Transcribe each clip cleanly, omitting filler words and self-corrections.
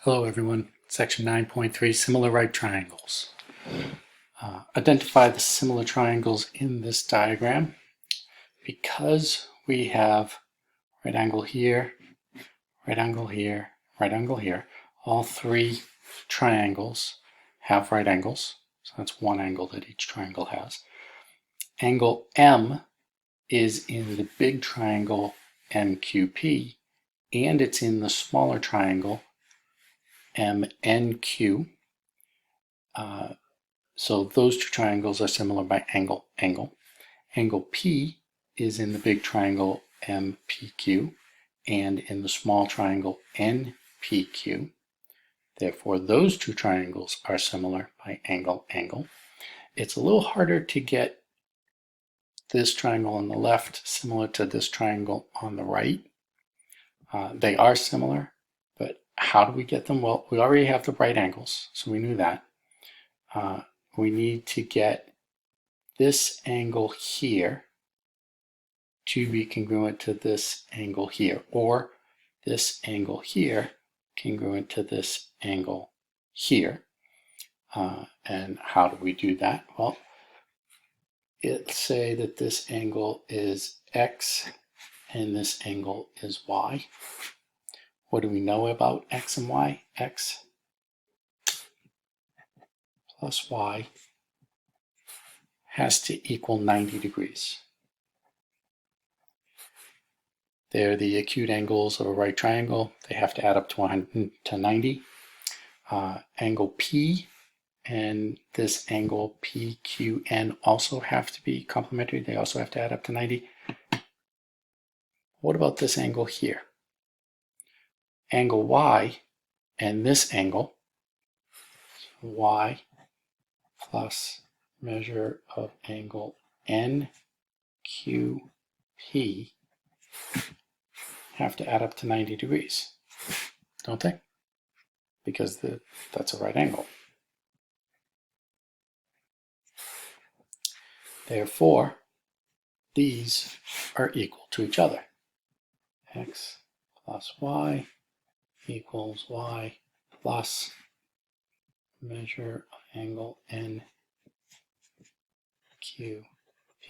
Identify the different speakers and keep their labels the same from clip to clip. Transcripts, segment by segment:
Speaker 1: Hello everyone, section 9.3, similar right triangles. Identify the similar triangles in this diagram. Because we have right angle here, right angle here, right angle here, all three triangles have right angles. So that's one angle that each triangle has. Angle M is in the big triangle MQP, and it's in the smaller triangle MNQ. So those two triangles are similar by angle. Angle P is in the big triangle MPQ and in the small triangle NPQ. Therefore, those two triangles are similar by angle. It's a little harder to get this triangle on the left similar to this triangle on the right. They are similar, but how do we get them? Well, we already have the right angles, so we knew that. We need to get this angle here to be congruent to this angle here, or this angle here congruent to this angle here. And how do we do that? Well, let's say that this angle is x and this angle is y. What do we know about x and y? X plus y has to equal 90 degrees. They're the acute angles of a right triangle. They have to add up to 90. Angle P and this angle PQN also have to be complementary. They also have to add up to 90. What about this angle here? Angle Y and this angle, so Y plus measure of angle NQP, have to add up to 90 degrees, don't they? Because that's a right angle. Therefore, these are equal to each other. X plus y equals y plus measure of angle NQP,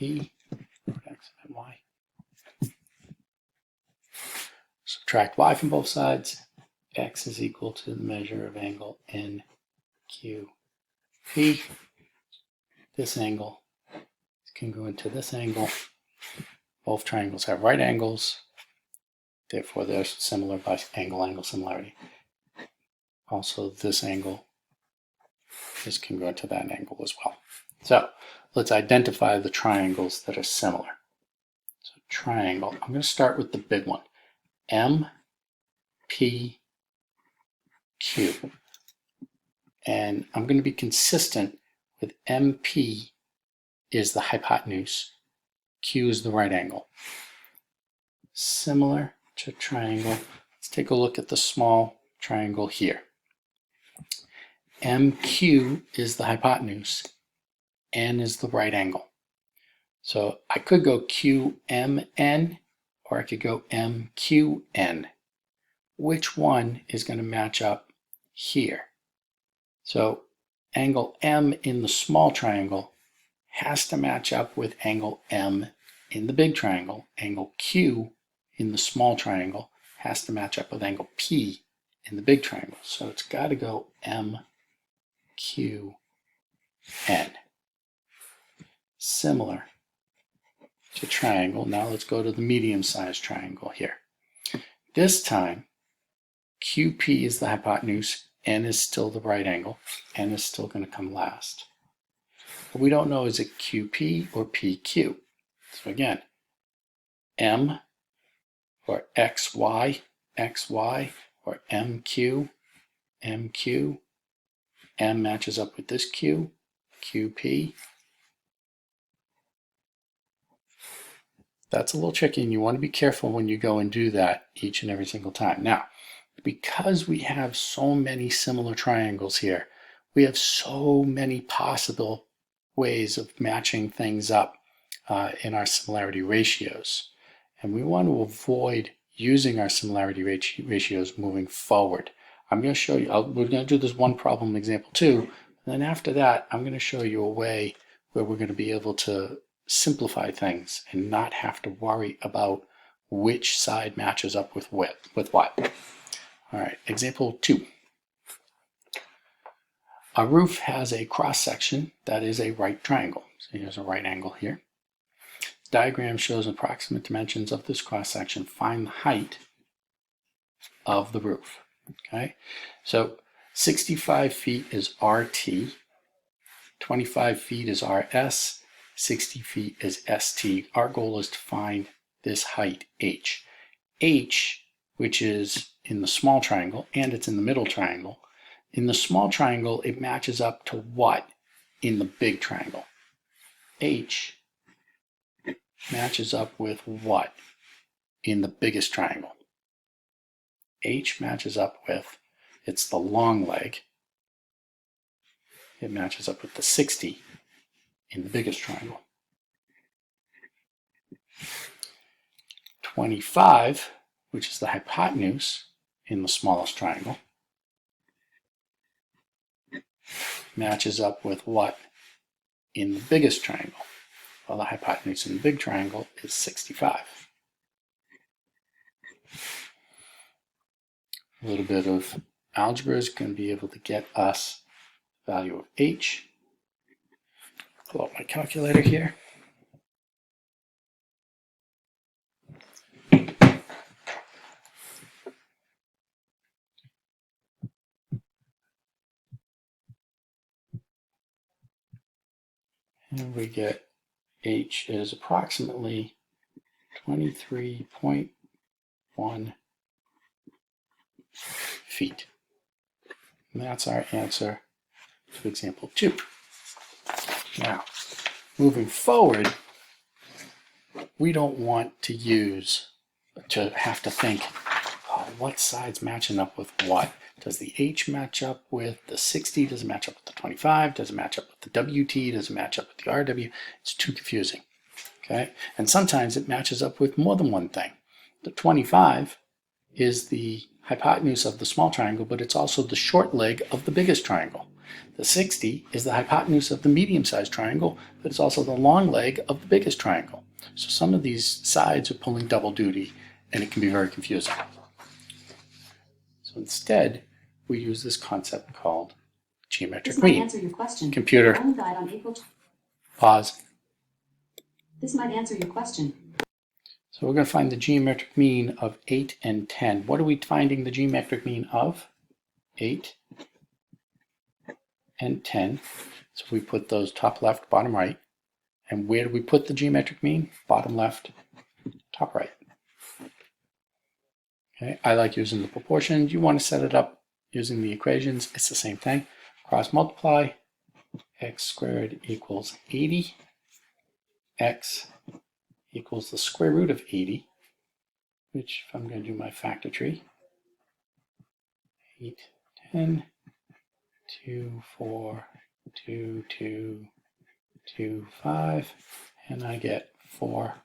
Speaker 1: x and y. Subtract y from both sides. X is equal to the measure of angle NQP. This angle is congruent to this angle. Both triangles have right angles. Therefore, they're similar by angle-angle similarity. Also, this angle is congruent to that angle as well. So, let's identify the triangles that are similar. So, triangle, I'm going to start with the big one. MPQ. And I'm going to be consistent with MP is the hypotenuse, Q is the right angle. Similar to triangle, let's take a look at the small triangle here. MQ is the hypotenuse, N is the right angle. So I could go QMN or I could go MQN. Which one is going to match up here? So angle M in the small triangle has to match up with angle M in the big triangle. Angle Q in the small triangle has to match up with angle P in the big triangle. So it's got to go MQN. Similar to triangle. Now let's go to the medium-sized triangle here. This time, QP is the hypotenuse, N is still the right angle, N is still going to come last. But we don't know, is it QP or PQ? So again, M or XY, XY, or MQ, MQ, M matches up with this Q, QP. That's a little tricky, and you want to be careful when you go and do that each and every single time. Now, because we have so many similar triangles here, we have so many possible ways of matching things up in our similarity ratios. And we want to avoid using our similarity ratios moving forward. I'm going to show you, we're going to do this one problem example too. And then after that, I'm going to show you a way where we're going to be able to simplify things and not have to worry about which side matches up with what. All right, example 2. A roof has a cross section that is a right triangle. So here's a right angle here. The diagram shows approximate dimensions of this cross section. Find the height of the roof. Okay, so 65 feet is RT, 25 feet is RS, 60 feet is ST. Our goal is to find this height H. H, which is in the small triangle and it's in the middle triangle. In the small triangle, it matches up to what in the big triangle? H matches up with what in the biggest triangle? H matches up with, it's the long leg. It matches up with the 60 in the biggest triangle. 25, which is the hypotenuse in the smallest triangle, matches up with what in the biggest triangle? Well, the hypotenuse in the big triangle is 65. A little bit of algebra is going to be able to get us the value of H. Pull out my calculator here. And we get H is approximately 23.1 feet. And that's our answer to example 2. Now, moving forward, we don't want to have to think, oh, what side's matching up with what? Does the H match up with the 60? Does it match up with the 25? Does it match up with the WT? Does it match up with the RW? It's too confusing. Okay? And sometimes it matches up with more than one thing. The 25 is the hypotenuse of the small triangle, but it's also the short leg of the biggest triangle. The 60 is the hypotenuse of the medium-sized triangle, but it's also the long leg of the biggest triangle. So some of these sides are pulling double duty, and it can be very confusing. So instead, we use this concept called geometric mean.
Speaker 2: This might answer your question.
Speaker 1: Computer,
Speaker 2: Died on April
Speaker 1: pause.
Speaker 2: This might answer your question.
Speaker 1: So we're going to find the geometric mean of 8 and 10. What are we finding the geometric mean of? 8 and 10. So we put those top left, bottom right. And where do we put the geometric mean? Bottom left, top right. Okay, I like using the proportions. You want to set it up using the equations. It's the same thing. Cross multiply, x squared equals 80. X equals the square root of 80, which if I'm going to do my factor tree, 8, 10, 2, 4, 2, 2, 2, 5, and I get 4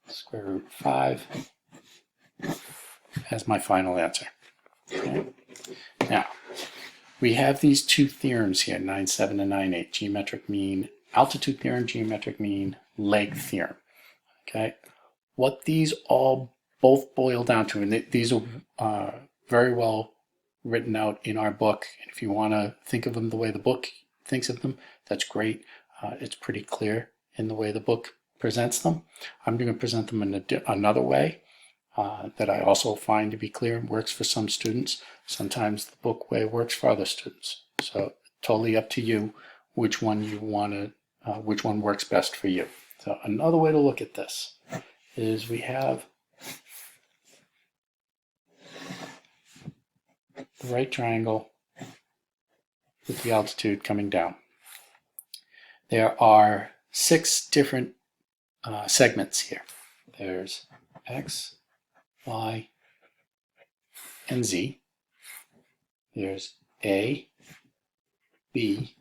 Speaker 1: square root 5 as my final answer. Okay. Now, we have these two theorems here, 9.7 and 9.8, geometric mean, altitude theorem, geometric mean, leg theorem. Okay, what these all both boil down to, and these are very well written out in our book. And if you want to think of them the way the book thinks of them, that's great. It's pretty clear in the way the book presents them. I'm going to present them in another way that I also find to be clear and works for some students. Sometimes the book way works for other students. So totally up to you which one you want to, which one works best for you. So another way to look at this is we have the right triangle with the altitude coming down. There are 6 different segments here. There's X, Y, and Z. There's A, B,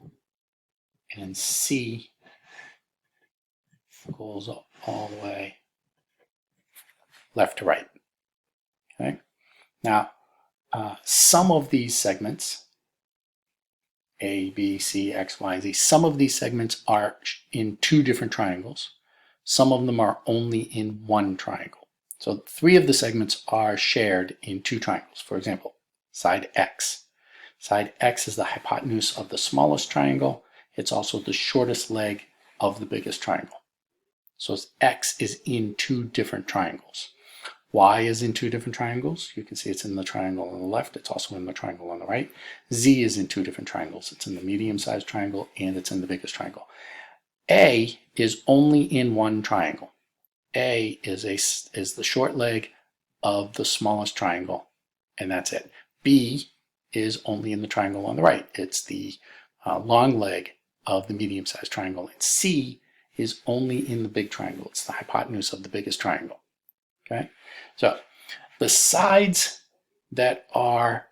Speaker 1: and C goes all the way left to right. Okay. Now, Some of these segments, A, B, C, X, Y, Z, some of these segments are in two different triangles. Some of them are only in one triangle. So 3 of the segments are shared in 2 triangles. For example, side X. Side X is the hypotenuse of the smallest triangle. It's also the shortest leg of the biggest triangle. So X is in 2 different triangles. Y is in 2 different triangles. You can see it's in the triangle on the left. It's also in the triangle on the right. Z is in 2 different triangles. It's in the medium-sized triangle and it's in the biggest triangle. A is only in one triangle. A is the short leg of the smallest triangle, and that's it. B is only in the triangle on the right. It's the long leg of the medium-sized triangle. And C is only in the big triangle. It's the hypotenuse of the biggest triangle. Okay, so the sides that are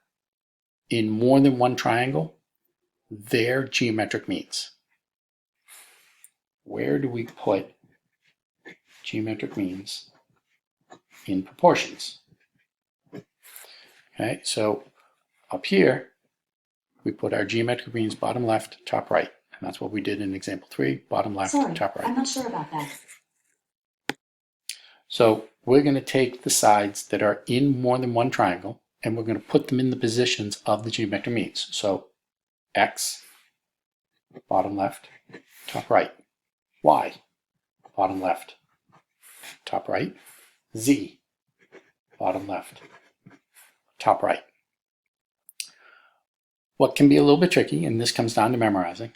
Speaker 1: in more than one triangle, they're geometric means. Where do we put geometric means in proportions? Okay, so up here, we put our geometric means bottom left, top right. And that's what we did in example 3, bottom left,
Speaker 2: Sorry,
Speaker 1: top right.
Speaker 2: I'm not sure about that.
Speaker 1: So we're going to take the sides that are in more than one triangle and we're going to put them in the positions of the geometric means. So X, bottom left, top right. Y, bottom left, top right. Z, bottom left, top right. What can be a little bit tricky, and this comes down to memorizing,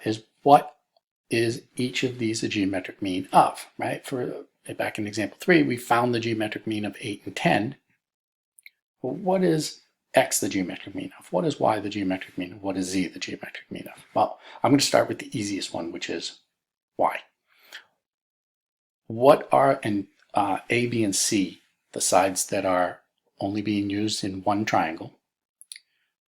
Speaker 1: is what is each of these a geometric mean of, right? For back in example 3, we found the geometric mean of 8 and 10. Well, what is X the geometric mean of? What is Y the geometric mean of? What is Z the geometric mean of? Well, I'm going to start with the easiest one, which is Y. What are A, B, and C, the sides that are only being used in one triangle?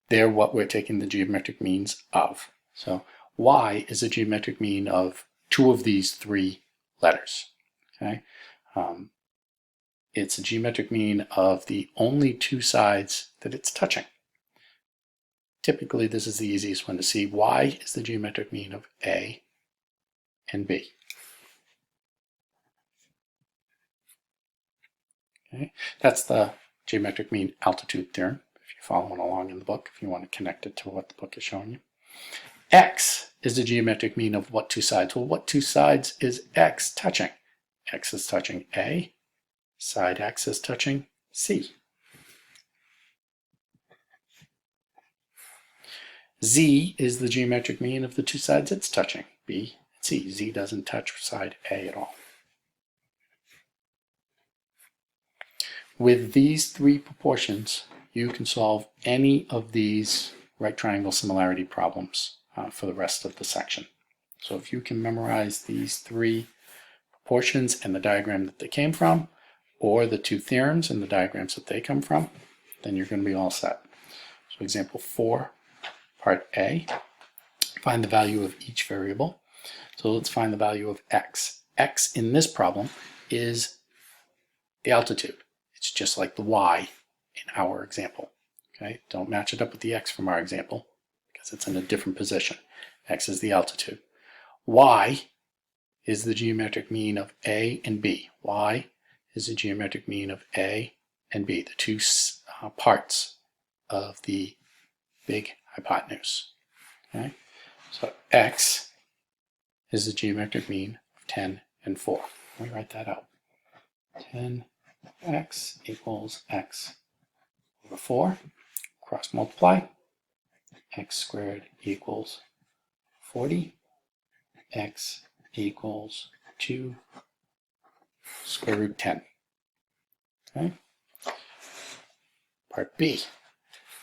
Speaker 1: They're what we're taking the geometric means of. So Y is a geometric mean of 2 of these 3 letters. Okay, it's a geometric mean of the only 2 sides that it's touching. Typically, this is the easiest one to see. Y is the geometric mean of A and B. Okay, that's the geometric mean altitude theorem. If you're following along in the book, if you want to connect it to what the book is showing you. X is the geometric mean of what 2 sides? Well, what 2 sides is X touching? X is touching A, side X is touching C. Z is the geometric mean of the 2 sides it's touching, B and C. Z doesn't touch side A at all. With these 3 proportions, you can solve any of these right triangle similarity problems for the rest of the section. So if you can memorize these 3 proportions and the diagram that they came from, or the 2 theorems and the diagrams that they come from, then you're going to be all set. So example 4, part A, find the value of each variable. So let's find the value of X. X in this problem is the altitude. It's just like the Y in our example. Okay, don't match it up with the X from our example because it's in a different position. X is the altitude. Y is the geometric mean of A and B. Y is the geometric mean of A and B, the 2 parts of the big hypotenuse. Okay, so X is the geometric mean of 10 and 4. Let me write that out. 10x equals x over 4. Cross multiply. X squared equals 40. X equals 2 square root 10. Okay. Part B.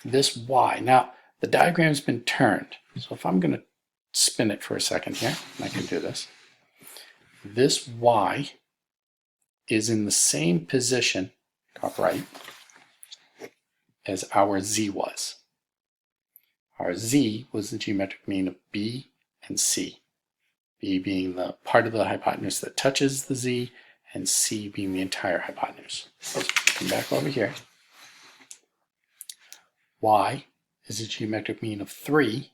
Speaker 1: This Y. Now, the diagram's been turned. So if I'm going to spin it for a second here, and I can do this. This Y is in the same position, top right, as our Z was. Our Z was the geometric mean of B and C. B being the part of the hypotenuse that touches the Z, and C being the entire hypotenuse. Let's come back over here. y is a geometric mean of 3,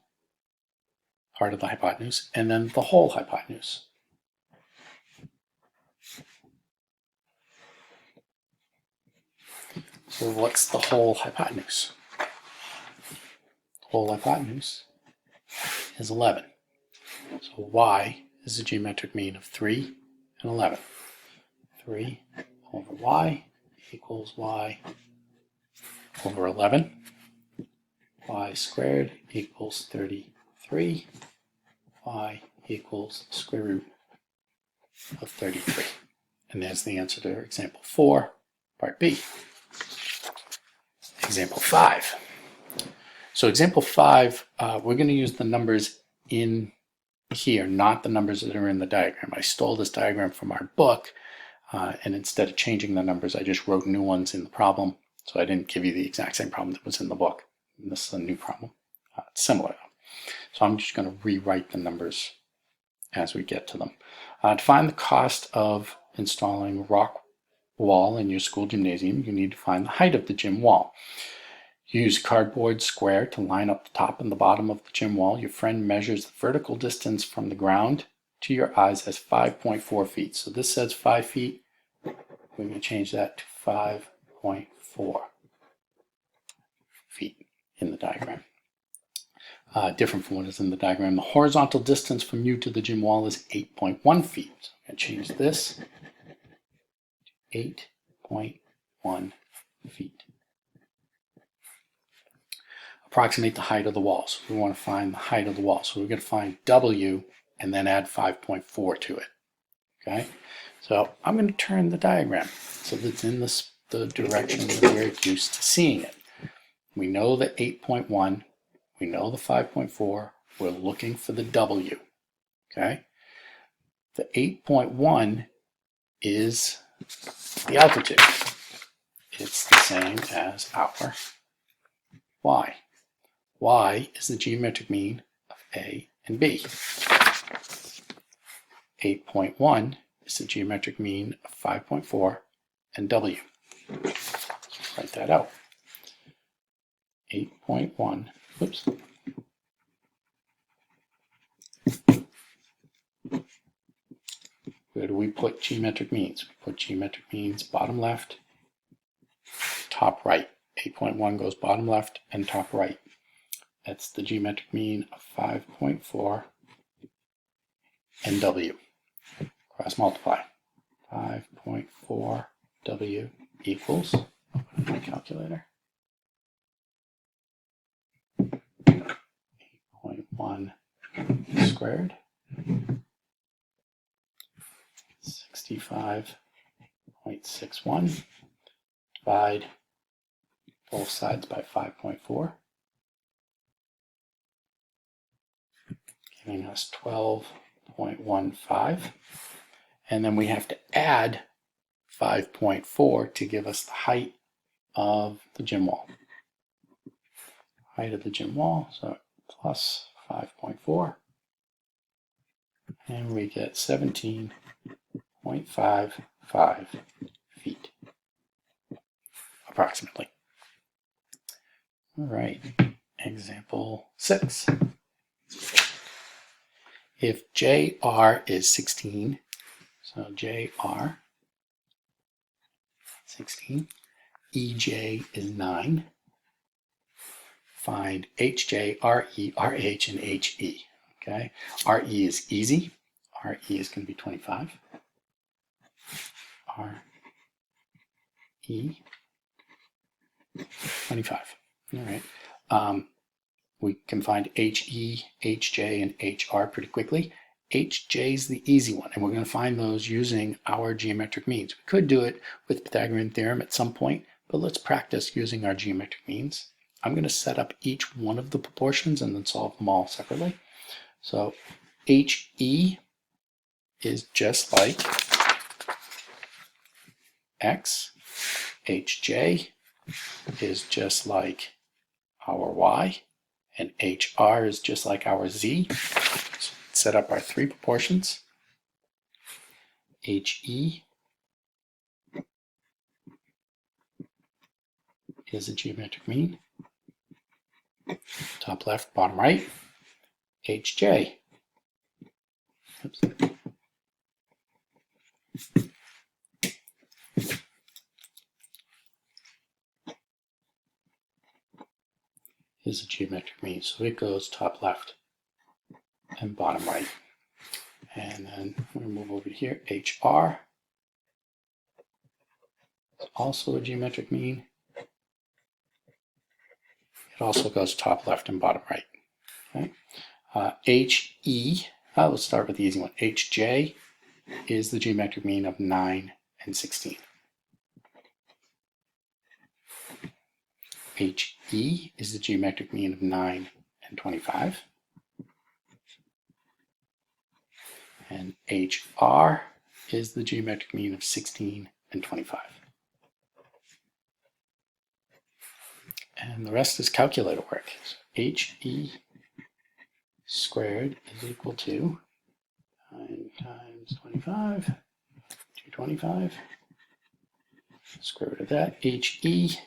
Speaker 1: part of the hypotenuse, and then the whole hypotenuse. So what's the whole hypotenuse? The whole hypotenuse is 11. So y is a geometric mean of 3 and 11. 3 over y equals y over 11. Y squared equals 33. Y equals square root of 33. And there's the answer to example 4, part B. Example 5. So example 5, we're going to use the numbers in here, not the numbers that are in the diagram. I stole this diagram from our book, and instead of changing the numbers, I just wrote new ones in the problem. So I didn't give you the exact same problem that was in the book. And this is a new problem. It's similar. So I'm just going to rewrite the numbers as we get to them. To find the cost of installing rock wall in your school gymnasium, you need to find the height of the gym wall. Use cardboard square to line up the top and the bottom of the gym wall. Your friend measures the vertical distance from the ground to your eyes as 5.4 feet. So this says 5 feet. We're going to change that to 5.4 feet in the diagram. Different from what is in the diagram. The horizontal distance from you to the gym wall is 8.1 feet. So I'm going to change this to 8.1 feet. Approximate the height of the wall. So we want to find the height of the wall. So we're going to find W and then add 5.4 to it. Okay, so I'm going to turn the diagram so that it's in the direction that we're used to seeing it. We know the 8.1, we know the 5.4, we're looking for the W. Okay, the 8.1 is the altitude. It's the same as our Y. Y is the geometric mean of A and B. 8.1 is the geometric mean of 5.4 and W. Write that out. 8.1, whoops. Where do we put geometric means? We put geometric means bottom left, top right. 8.1 goes bottom left and top right. That's the geometric mean of 5.4 and W. Cross multiply. 5.4 W equals, my calculator, 8.1 squared, 65.61. Divide both sides by 5.4. Giving us 12.15. And then we have to add 5.4 to give us the height of the gym wall. Height of the gym wall, so plus 5.4. And we get 17.55 feet, approximately. All right, example 6. If JR is 16, so JR 16, EJ is 9, find HJ, RE, RH, and HE. Okay, RE is easy. RE is going to be 25. RE 25. All right. We can find HE, HJ, and HR pretty quickly. HJ is the easy one, and we're going to find those using our geometric means. We could do it with Pythagorean theorem at some point, but let's practice using our geometric means. I'm going to set up each one of the proportions and then solve them all separately. So HE is just like X. HJ is just like our Y. And HR is just like our Z. So let's set up our three proportions. HE is a geometric mean top left, bottom right, HJ. Oops. Is a geometric mean, so it goes top left and bottom right. And then we're going to move over here, HR. It's also a geometric mean. It also goes top left and bottom right. Okay. HE, let's start with the easy one. HJ is the geometric mean of 9 and 16. HE is the geometric mean of 9 and 25. And HR is the geometric mean of 16 and 25. And the rest is calculator work. So HE squared is equal to 9 times 25, 225. Square root of that. HE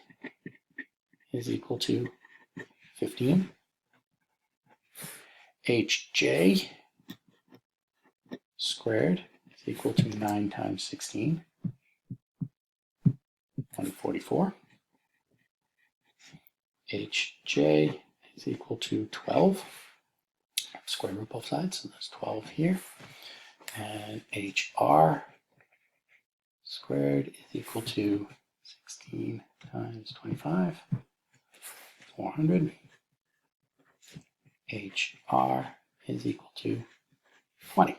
Speaker 1: is equal to 15. HJ squared is equal to 9 times 16, 144. HJ is equal to 12. Square root both sides, so there's 12 here. And HR squared is equal to 16 times 25, 400. HR is equal to 20.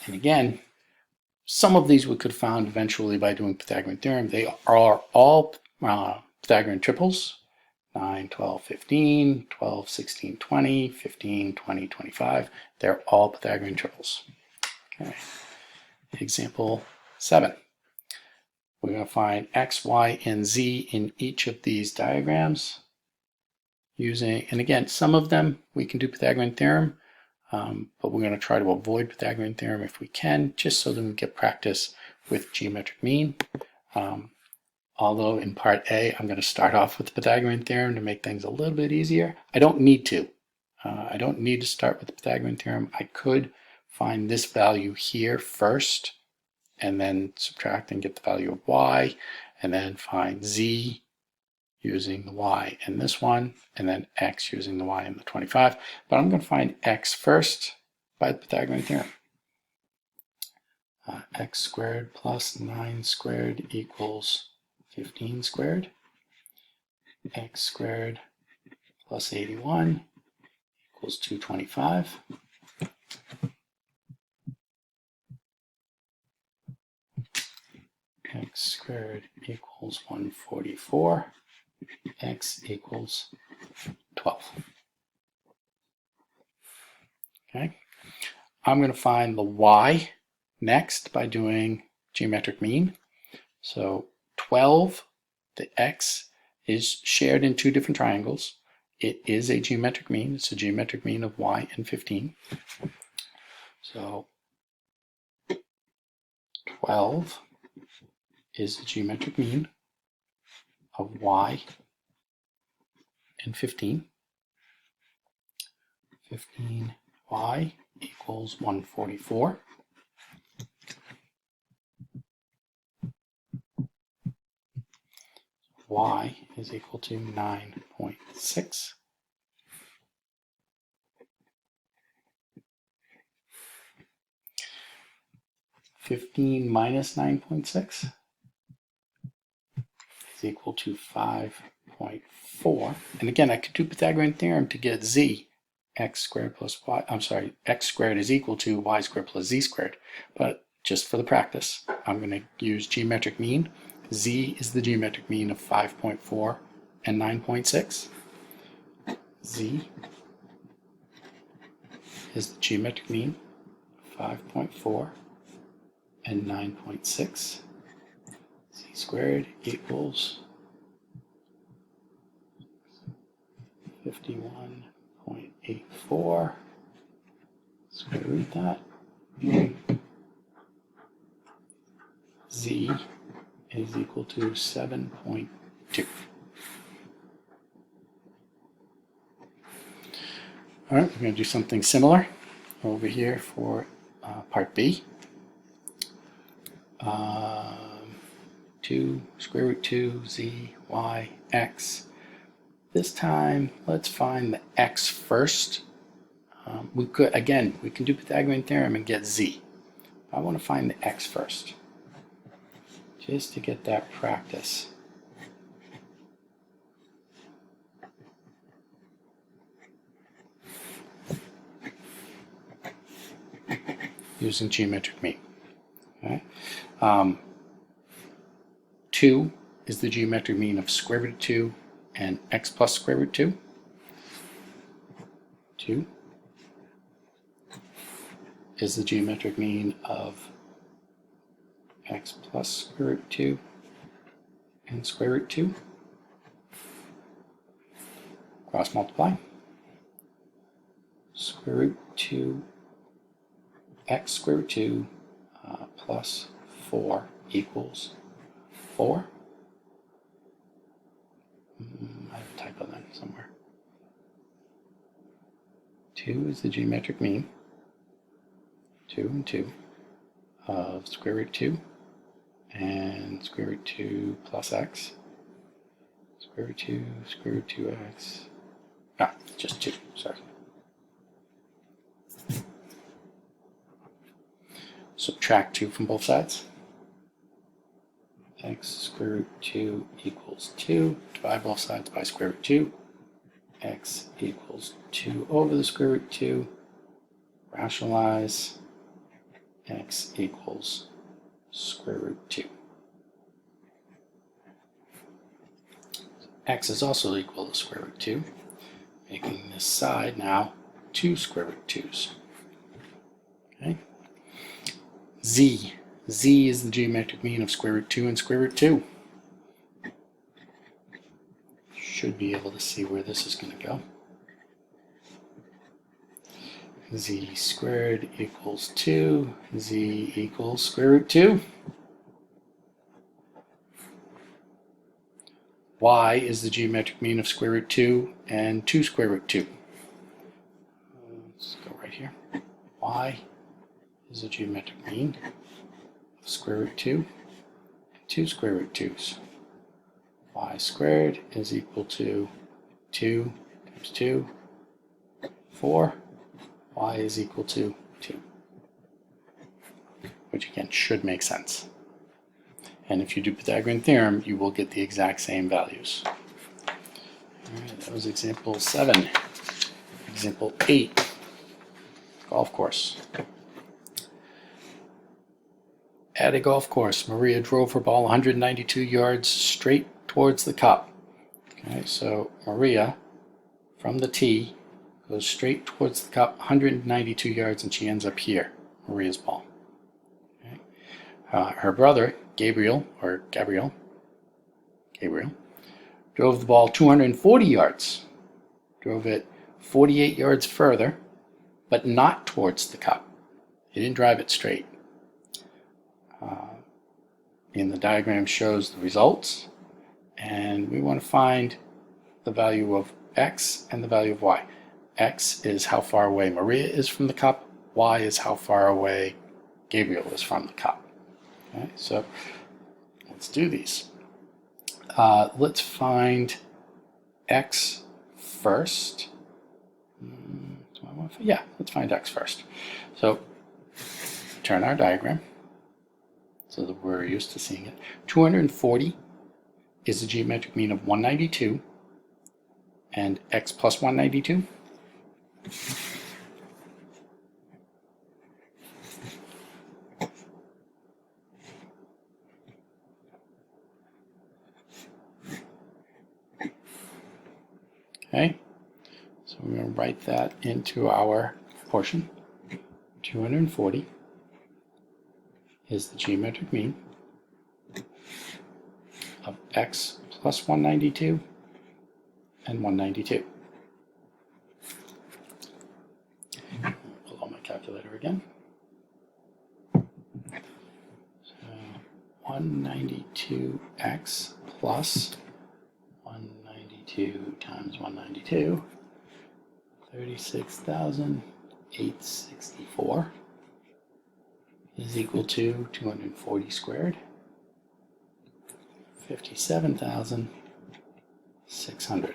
Speaker 1: And again, some of these we could have found eventually by doing Pythagorean theorem. They are all Pythagorean triples. 9, 12, 15, 12, 16, 20, 15, 20, 25. They're all Pythagorean triples. Okay. Example 7. We're going to find x, y, and z in each of these diagrams using, and again, some of them we can do Pythagorean theorem, but we're going to try to avoid Pythagorean theorem if we can, just so that we get practice with geometric mean. Although in part A, I'm going to start off with the Pythagorean theorem to make things a little bit easier. I don't need to. I don't need to start with the Pythagorean theorem. I could find this value here first, and then subtract and get the value of y, and then find z using the y in this one, and then x using the y in the 25. But I'm going to find x first by the Pythagorean theorem. X squared plus 9 squared equals 15 squared. X squared plus 81 equals 225. X squared equals 144. X equals 12. Okay. I'm going to find the y next by doing geometric mean. So 12, the x is shared in two different triangles. It is a geometric mean. It's a geometric mean of y and 15. So 12 is a geometric mean of y and 15. 15y equals 144. Y is equal to 9.6. Fifteen minus 9.6 is equal to 5.4. And again, I could do Pythagorean theorem to get z. X squared plus y, I'm sorry, x squared is equal to y squared plus z squared. But just for the practice, I'm going to use geometric mean. Z is the geometric mean of 5.4 and 9.6. Z is the geometric mean of 5.4 and 9.6. Z squared equals 51.84. Square root that. Z is equal to 7.2. All right, we're going to do something similar over here for part B. 2 square root 2 z y x. This time, let's find the x first. We can do Pythagorean theorem and get z. I want to find the x first, just to get that practice. Using geometric mean. Okay. 2 is the geometric mean of square root of 2 and x plus square root 2. 2 is the geometric mean of x plus square root 2 and square root 2. Cross multiply. Square root 2 x square root 2 plus 4 equals 4. I have a typo then somewhere. 2 is the geometric mean, 2 and 2, of square root 2 and square root 2 plus x. Square root 2x. Just 2, sorry. Subtract 2 from both sides. X square root 2 equals 2. Divide both sides by square root 2. X equals 2 over the square root 2. Rationalize. X equals square root 2. X is also equal to square root 2, making this side now 2 square root 2's. Okay. Z is the geometric mean of square root 2 and square root 2. Should be able to see where this is going to go. Z squared equals 2. Z equals square root 2. Y is the geometric mean of square root 2 and 2 square root 2. Let's go right here. Y is the geometric mean of square root 2 and 2 square root 2's. Y squared is equal to 2 times 2, 4. Y is equal to 2. Which again should make sense. And if you do Pythagorean theorem, you will get the exact same values. Alright, that was example 7. Example 8, golf course. At a golf course, Maria drove her ball 192 yards straight towards the cup. Okay, so Maria, from the tee, goes straight towards the cup 192 yards, and she ends up here, Maria's ball. Okay. Her brother, Gabriel, drove the ball 240 yards, drove it 48 yards further, but not towards the cup. He didn't drive it straight. In the diagram shows the results, and we want to find the value of x and the value of y. X is how far away Maria is from the cup. Y is how far away Gabriel is from the cup. Okay, so let's do these. Let's find x first. Let's find x first. So turn our diagram so that we're used to seeing it. 240 is the geometric mean of 192 and x plus 192. Okay, so we're going to write that into our portion. 240 is the geometric mean of x plus 192 and 192. Pull out my calculator again. So 192x plus 192 times 192 36,864 is equal to 240 squared, 57,600.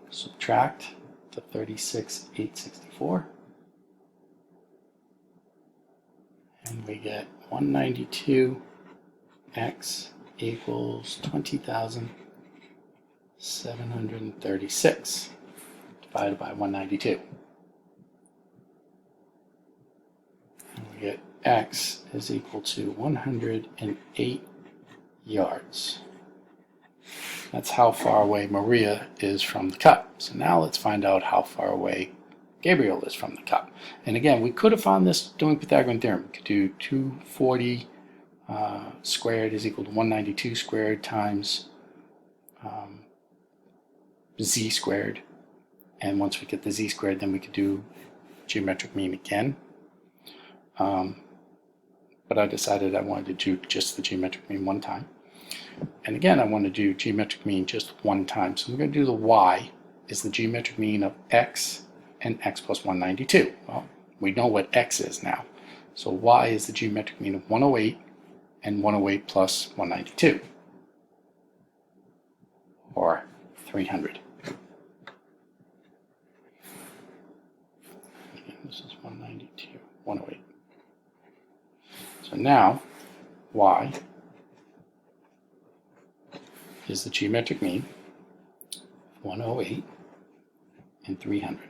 Speaker 1: Subtract the 36,864, and we get 192x equals 20,736 divided by 192. And we get x is equal to 108 yards. That's how far away Maria is from the cup. So now let's find out how far away Gabriel is from the cup. And again, we could have found this doing Pythagorean theorem. We could do 240 squared is equal to 192 squared times z squared. And once we get the z squared, then we could do geometric mean again. But I decided I wanted to do just the geometric mean one time. And again, I want to do geometric mean just one time. So I'm going to do the y is the geometric mean of x and x plus 192. Well, we know what x is now. So y is the geometric mean of 108 and 108 plus 192, or 300. Again, this is 192, 108. So now y is the geometric mean 108 and 300.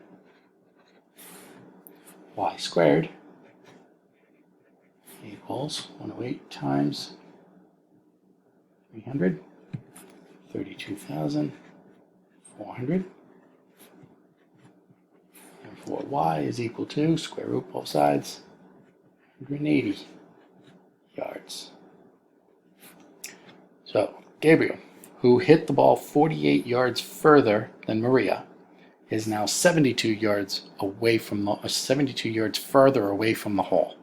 Speaker 1: Y squared equals 108 times 300, 32,400. And for y is equal to square root both sides, 180 yards. So Gabriel, who hit the ball 48 yards further than Maria, is now 72 yards away from the 72 yards further away from the hole.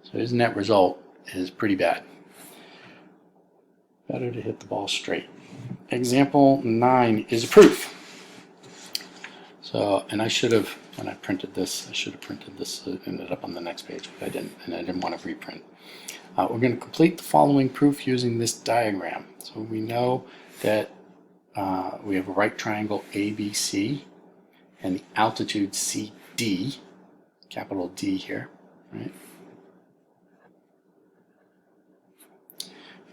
Speaker 1: So his net result is pretty bad. Better to hit the ball straight. Example 9 is a proof. So, and I should have, when I printed this, I should have printed this. It ended up on the next page, but I didn't, and I didn't want to reprint. We're going to complete the following proof using this diagram. So we know that we have a right triangle ABC and the altitude CD, capital D here, right?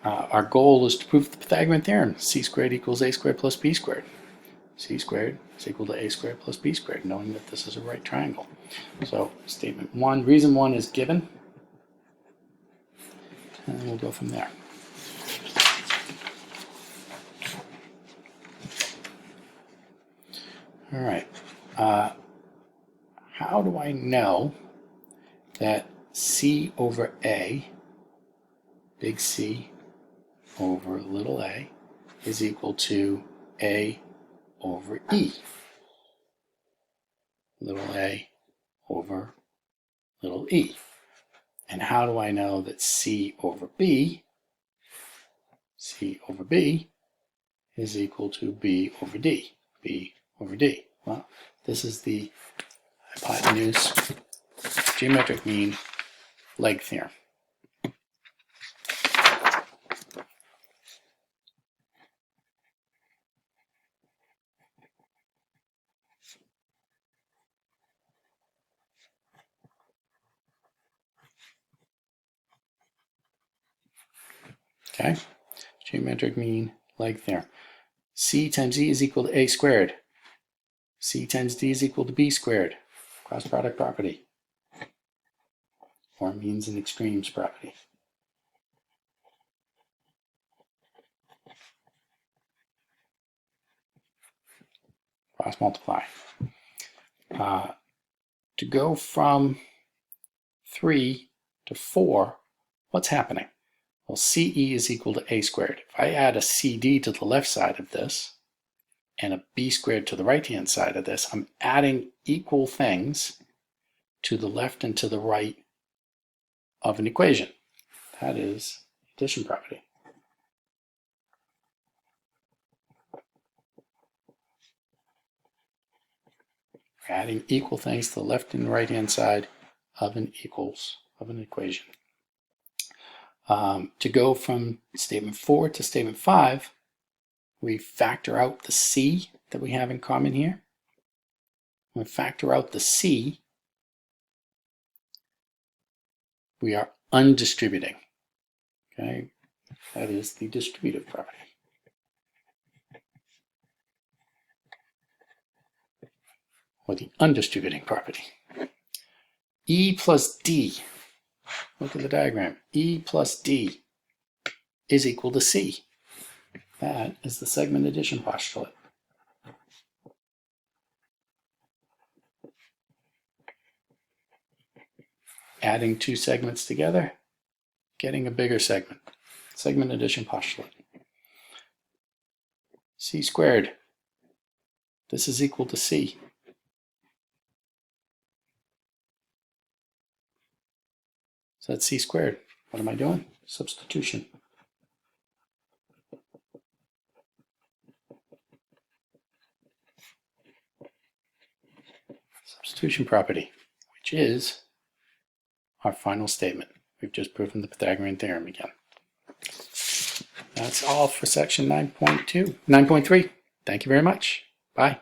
Speaker 1: Our goal is to prove the Pythagorean theorem. C squared equals A squared plus B squared. C squared is equal to A squared plus B squared, knowing that this is a right triangle. So statement 1, reason 1 is given. And we'll go from there. All right. How do I know that C over A, big C over little a, is equal to A over E? Little a over little e. And how do I know that C over B is equal to B over D? B over D. Well, this is the hypotenuse geometric mean leg theorem. Okay, geometric mean leg theorem. C times E is equal to A squared. C times D is equal to B squared. Cross product property. Or means and extremes property. Cross multiply. To go from 3 to 4, what's happening? Well, CE is equal to A squared. If I add a CD to the left side of this and a B squared to the right-hand side of this, I'm adding equal things to the left and to the right of an equation. That is addition property. We're adding equal things to the left and right hand side of an equation. To go from statement 4 to statement 5, we factor out the c that we have in common here. When we factor out the c, we are undistributing. Okay, that is the distributive property. Or the undistributing property. E plus D. Look at the diagram. E plus D is equal to C. That is the segment addition postulate. Adding two segments together, getting a bigger segment. Segment addition postulate. C squared. This is equal to C. So that's C squared. What am I doing? Substitution. Substitution property, which is our final statement. We've just proven the Pythagorean theorem again. That's all for section 9.3. Thank you very much. Bye.